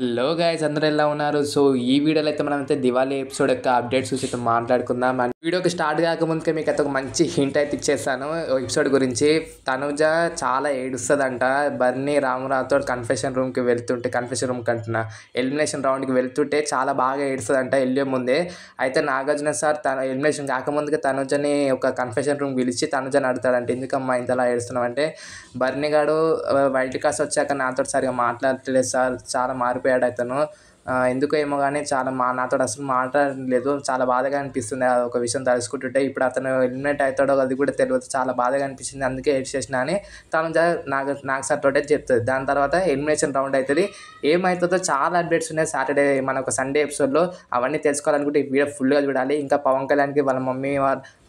Hello guys అందరూ ఎలా ఉన్నారు? సో ఈ వీడియోలో అయితే మనమైతే దివాళీ ఎపిసోడ్ యొక్క అప్డేట్స్ చూసి అయితే మాట్లాడుకుందాం. అండ్ వీడియోకి స్టార్ట్ కాకముందుకే మీకు అయితే ఒక మంచి హింట్ అయితే ఇచ్చేస్తాను ఎపిసోడ్ గురించి. తనుజ చాలా ఏడుస్తుందంట. బర్నీ రామురాతో కన్ఫెషన్ రూమ్కి వెళ్తుంటే, కన్ఫెషన్ రూమ్కి అంటున్నా, ఎలిమినేషన్ రౌండ్కి వెళ్తుంటే చాలా బాగా ఏడుస్తుందంట వెళ్ళే ముందే. అయితే నాగార్జున సార్ తన ఎలిమినేషన్ కాకముందుకే తనుజని ఒక కన్ఫెషన్ రూమ్ పిలిచి తనుజని అడుగుతాడంటే, ఎందుకమ్మా ఇంతలా ఏడుస్తున్నావు అంటే, బర్నీ గాడు వైల్డ్ కార్డ్స్ వచ్చాక నాతో సరిగా మాట్లాడట్లేదు సార్, చాలా మారిపోయాడు అతను, ఎందుకో ఏమో కానీ చాలా నాతో అసలు మాట్లాడలేదు, చాలా బాధగా అనిపిస్తుంది ఒక విషయం తలుచుకుంటుంటే. ఇప్పుడు అతను ఎలిమినేట్ అవుతాడో అది కూడా తెలియదు, చాలా బాధగా అనిపించింది, అందుకే ఏడ్ చేసిన అని తను నాకు సార్ తోటే చెప్తుంది. దాని తర్వాత ఎలిమినేషన్ రౌండ్ అవుతుంది. ఏమవుతుందో చాలా అప్డేట్స్ ఉన్నాయి సాటర్డే మన ఒక సండే ఎపిసోడ్లో. అవన్నీ తెలుసుకోవాలనుకుంటే ఈ వీడియో ఫుల్గా చూడాలి. ఇంకా పవన్ కళ్యాణ్కి వాళ్ళ మమ్మీ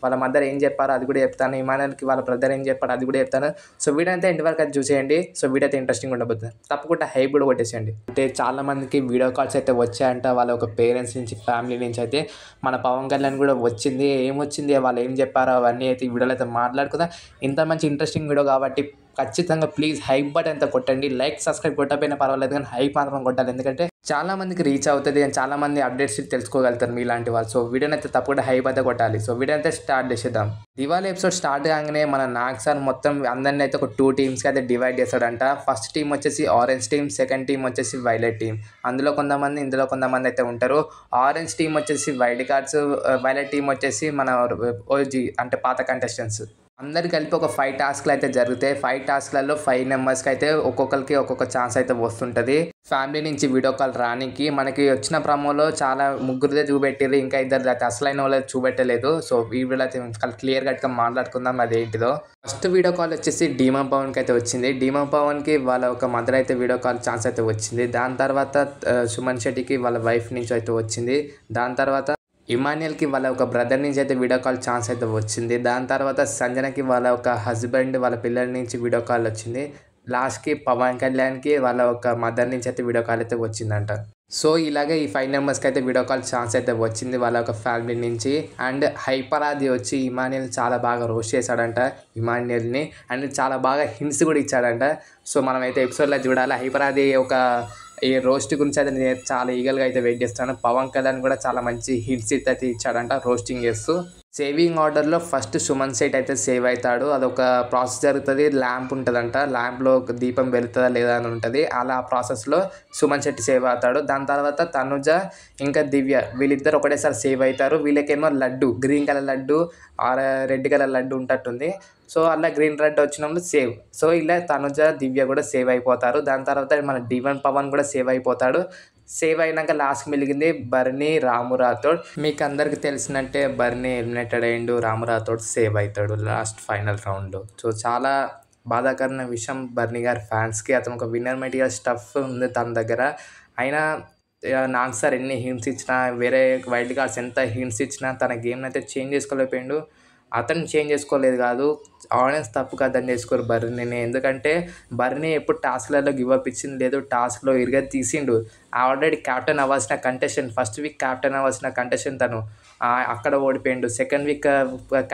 వాళ్ళ మదర్ ఏం చెప్పారో అది కూడా చెప్తాను, ఇమానుయల్కి వాళ్ళ బ్రదర్ ఏం చెప్పారో అది కూడా చెప్తాను. సో వీడియో అయితే ఇంటి వరకు అది చూసేయండి. సో వీడియో అయితే ఇంట్రెస్టింగ్ ఉండబోతుంది. తప్పకుండా హైప్ కూడా కొట్టేసేయండి. అంటే చాలా మందికి వీడియో కాల్స్ అయితే వచ్చాయంట వాళ్ళ ఒక పేరెంట్స్ నుంచి, ఫ్యామిలీ నుంచి. అయితే మన పవన్ కళ్యాణ్ కూడా వచ్చింది. ఏమొచ్చింది, వాళ్ళు ఏం చెప్పారో అవన్నీ అయితే ఈ వీడియోలో అయితే మాట్లాడుకుందాం. ఇంత మంచి ఇంట్రెస్టింగ్ వీడియో కాబట్టి ఖచ్చితంగా ప్లీజ్ హైప్ బటన్ అంతా కొట్టండి. లైక్ సబ్స్క్రైబ్ కొట్టకపోయినా పర్వాలేదు కానీ హైప్ మాత్రం కొట్టాలి, ఎందుకంటే చాలా మందికి రీచ్ అవుతుంది అండ్ చాలా మంది అప్డేట్స్ తెలుసుకోగలుగుతారు మీలాంటి వాళ్ళు. సో వీడియోని అయితే తప్పకుండా హైప్ అయితే కొట్టాలి. సో వీడియో అయితే స్టార్ట్ చేసేద్దాం. దివాళీ ఎపిసోడ్ స్టార్ట్ కాగానే మన నాగ్ సార్ మొత్తం అందరిని అయితే ఒక 2 టీమ్స్కి అయితే డివైడ్ చేస్తాడంట. ఫస్ట్ టీం వచ్చేసి ఆరెంజ్ టీమ్, సెకండ్ టీం వచ్చేసి వైలెట్ టీం. అందులో కొంతమంది, ఇందులో కొంతమంది అయితే ఉంటారు. ఆరెంజ్ టీం వచ్చేసి వైల్డ్ కార్డ్స్, వైలెట్ టీం వచ్చేసి మన ఓజీ అంటే పాత కంటెస్టెంట్స్. అందరు కలిపి ఒక 5 టాస్క్లు అయితే జరుగుతాయి. 5 టాస్క్లలో 5 మెంబర్స్కి అయితే ఒక్కొక్కరికి ఒక్కొక్క ఛాన్స్ అయితే వస్తుంటుంది. ఫ్యామిలీ నుంచి వీడియో కాల్ రానికి మనకి వచ్చిన ప్రమోలో చాలా ముగ్గురిదే చూపెట్టారు, ఇంకా ఇద్దరు అయితే అసలైన వాళ్ళు చూపెట్టలేదు. సో ఈ వీడియోలో అయితే క్లియర్ కట్గా మాట్లాడుకుందాం అదేంటిదో. ఫస్ట్ వీడియో కాల్ వచ్చేసి డీమా పవన్కి అయితే వచ్చింది. డీమా పవన్కి వాళ్ళ ఒక మదర్ అయితే వీడియో కాల్ ఛాన్స్ అయితే వచ్చింది. దాని తర్వాత సుమన్ శెట్టికి వాళ్ళ వైఫ్ నుంచి అయితే వచ్చింది. దాని తర్వాత ఇమాన్యుయల్కి వాళ్ళ ఒక బ్రదర్ నుంచి అయితే వీడియో కాల్ ఛాన్స్ అయితే వచ్చింది. దాని తర్వాత సంజనకి వాళ్ళ ఒక హస్బెండ్, వాళ్ళ పిల్లల నుంచి వీడియో కాల్ వచ్చింది. లాస్ట్కి పవన్ కళ్యాణ్కి వాళ్ళ ఒక మదర్ నుంచి అయితే వీడియో కాల్ అయితే వచ్చిందంట. సో ఇలాగే ఈ 5 మెంబర్స్కి అయితే వీడియో కాల్ ఛాన్స్ అయితే వచ్చింది వాళ్ళ ఒక ఫ్యామిలీ నుంచి. అండ్ హైపరాది వచ్చి ఇమాన్యుయల్ చాలా బాగా రోస్ట్ చేశాడంట ఇమాన్యుయల్ని, అండ్ చాలా బాగా హింట్స్ కూడా ఇచ్చాడంట. సో మనమైతే ఎపిసోడ్లో చూడాలి. హైపరాది ఒక ఈ రోస్ట్ గురించి అయితే నేను చాలా ఈగల్గా అయితే వెయిట్ చేస్తాను. పవన్ కళ్యాణ్ కూడా చాలా మంచి హిట్స్ అయితే ఇచ్చాడంట రోస్టింగ్ చేస్తూ. సేవింగ్ ఆర్డర్లో ఫస్ట్ సుమన్ సెట్ అయితే సేవ్ అవుతాడు. అదొక ప్రాసెస్ జరుగుతుంది. ల్యాంప్ ఉంటుందంట, ల్యాంప్లో ఒక దీపం వెళుతుందా లేదా అని ఉంటుంది. అలా ప్రాసెస్లో సుమన్ శెట్టి సేవ్ అవుతాడు. దాని తర్వాత తనుజ ఇంకా దివ్య వీళ్ళిద్దరు ఒకటేసారి సేవ్ అవుతారు. వీళ్ళకేమో laddu, green colour laddu or red colour laddu ఉంటట్టుంది. సో అలా గ్రీన్ రెడ్ వచ్చినప్పుడు సేవ్. సో ఇలా తనుజ దివ్య కూడా సేవ్ అయిపోతారు. దాని తర్వాత మన డివన్ పవన్ కూడా సేవ్ అయిపోతాడు. సేవ్ అయినాక లాస్ట్కి మిగిలింది బర్నీ, రాము రాథోడ్. మీకు అందరికి తెలిసినట్టే బర్నీ ఎలిమినేటెడ్ అయ్యిండు, రాము రాథోడ్ సేవ్ అవుతాడు లాస్ట్ ఫైనల్ రౌండ్లో. సో చాలా బాధాకరమైన విషయం బర్నీ గారి ఫ్యాన్స్కి. అతను ఒక విన్నర్ మెటీరియల్ స్టఫ్ ఉంది తన దగ్గర. అయినా నాకు సార్ ఎన్ని హింట్స్ ఇచ్చినా, వేరే వైల్డ్ కార్డ్స్ ఎంత హింట్స్ ఇచ్చినా తన గేమ్ని అయితే చేంజ్ చేసుకోలేకపోయిండు. అతను చేంజ్ చేసుకోలేదు కాదు, ఆడియన్స్ తప్పుగా అర్థం చేసుకోరు బర్నీని. ఎందుకంటే బర్నీ ఎప్పుడు టాస్క్లలో గివప్ ఇచ్చింది లేదు, టాస్క్లో ఇరుగా తీసిండు. ఆల్రెడీ క్యాప్టెన్ అవ్వాల్సిన కంటెస్టెంట్, ఫస్ట్ వీక్ క్యాప్టెన్ అవ్వాల్సిన కంటెస్టెంట్ తను అక్కడ ఓడిపోయిండు. సెకండ్ వీక్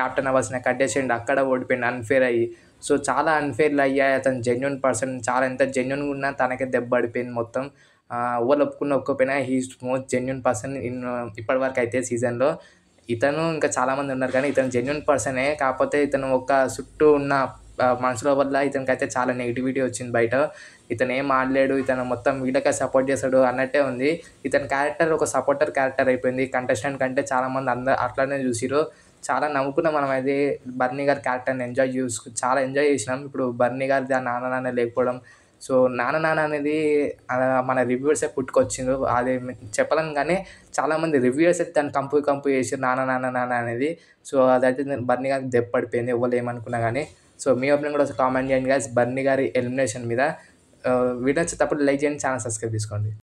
క్యాప్టెన్ అవ్వాల్సిన కంటెస్టెంట్ అక్కడ ఓడిపోయిండు అన్ఫేర్ అయ్యి. సో చాలా అన్ఫేర్లు అయ్యాయి. అతను జెన్యున్ పర్సన్, చాలా ఎంత జెన్యున్గా ఉన్నా తనకే దెబ్బ పడిపోయింది మొత్తం. ఎవరు ఒప్పుకోకపోయినా హీఈస్ మోస్ట్ జెన్యున్ పర్సన్ ఇప్పటివరకు అయితే సీజన్లో. ఇతను ఇంకా చాలామంది ఉన్నారు కానీ ఇతను జెన్యున్ పర్సనే. కాకపోతే ఇతను ఒక చుట్టూ ఉన్న మనుషుల వల్ల ఇతనికైతే చాలా నెగిటివిటీ వచ్చింది బయట. ఇతను ఏం ఆడలేడు, ఇతను మొత్తం వీళ్ళకే సపోర్ట్ చేస్తాడు అన్నట్టే ఉంది. ఇతని క్యారెక్టర్ ఒక సపోర్టర్ క్యారెక్టర్ అయిపోయింది. కంటెస్టెంట్ కంటే చాలామంది అందరు అట్లానే చూసిరు. చాలా నవ్వుకున్నాం మనం. అయితే బర్నీ గారి క్యారెక్టర్ని చాలా ఎంజాయ్ చేసినాం. ఇప్పుడు బర్నీ గారి నాన్న నాన్న లేకపోవడం, సో నాన్న అనేది మన రివ్యూవర్సే పుట్టుకొచ్చిండ్రు. అది చెప్పలేను కానీ చాలామంది రివ్యూవర్స్ అయితే దాన్ని కంపు చేసారు నాన్న నాన్న నాన్న అనేది. సో అదైతే బర్నీ గారికి దెబ్బ పడిపోయింది ఎవరు ఏమనుకున్నా కానీ. సో మీ ఒపీనియన్ కూడా కామెంట్ చేయండి గైస్ బర్నీ గారి ఎలిమినేషన్ మీద. వీడియో వచ్చి తప్పకుండా లైక్ చేయండి, ఛానల్ సబ్స్క్రైబ్ చేసుకోండి.